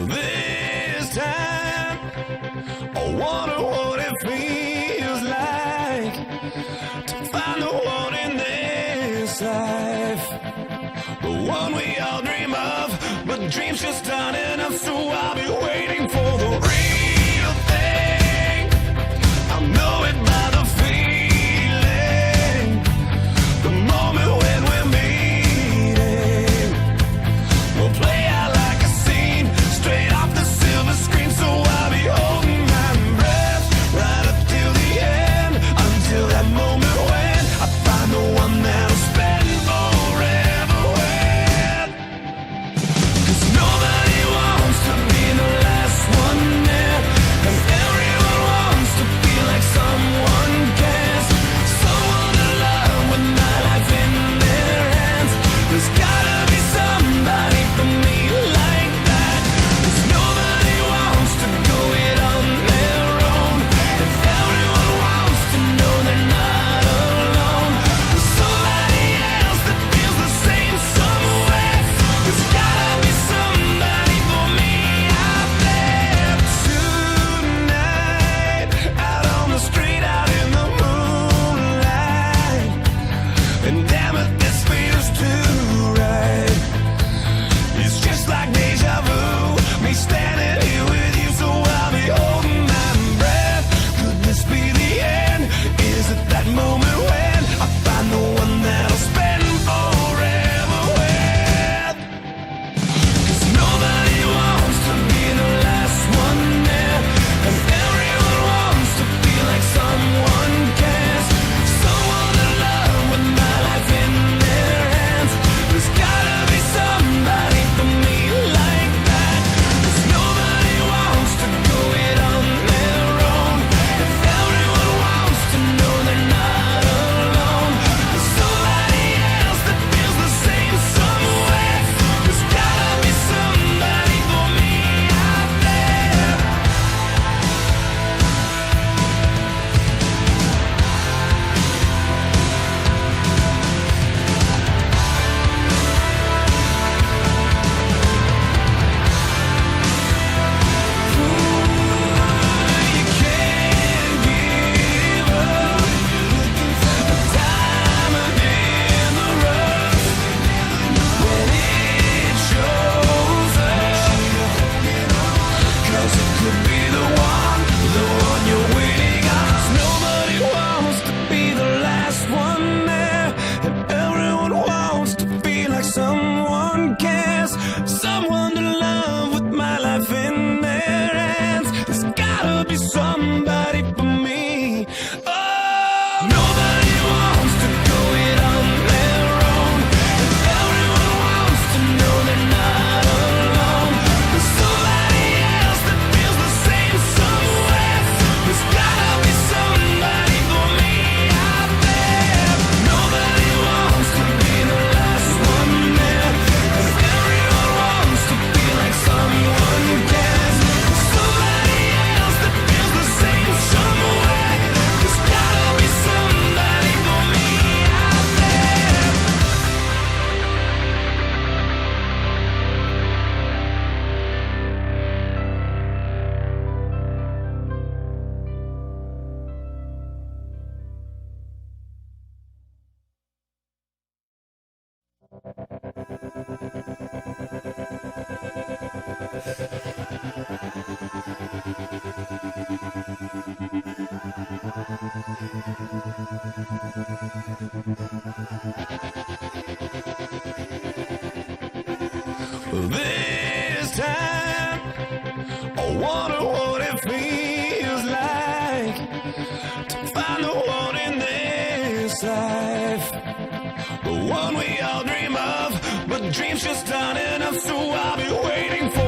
This time, I wonder what it feels like to find the one in this life, the one we all dream of, but dreams just aren't enough, so I'll be waiting for the real thing. I'll know it by the feeling, the moment when we're meeting. We'll play out like a scene, straight off the silver screen, so I'll be holding my breath right up till the end, until that moment when I find the one that'll spend forever with. 'Cause nobody wants to be the last one there, and everyone wants to feel like someone cares, someone to love with my life in their hands. There's gotta be somebody for me like that, 'cause nobody wants to go it on their own, and everyone wants to know they're not alone. There's somebody else that feels the same somewhere. There's gotta be somebody for me out there tonight, out on the street, out in the moonlight. And damn it, this feels too right. It's just like deja vu, me standing here with you, so I'll be holding my breath. Could this be the end? Is it that moment when I find the one that'll spend forever with? 'Cause nobody wants to be the last one there, and everyone wants to feel like someone cares, someone to love with my life in their hands. There's gotta be somebody for me like that, 'cause nobody wants to go it on their own, and everyone wants to know they're not alone. There's somebody else that feels the same somewhere. There's gotta be somebody for me out there. You can't give up. Diamond in the rough, when it shows up, 'cause it could be the one you're waiting on. 'Cause nobody wants to be the last one there, and everyone wants to feel like someone cares, someone to love with my life in their hands. There's gotta be somebody for me. Oh, nobody wants to go it on their own, and everyone wants to know they're not alone. There's somebody else that feels the same somewhere. There's gotta be somebody for me out there. Nobody wants to be the last one there, and everyone wants to feel like someone cares. There's somebody else that feels the same somewhere. There's gotta be somebody for me out there. This time, I wonder what it feels like to find the one in this life, the one we all dream of, but dreams just aren't enough, so I'll be waiting for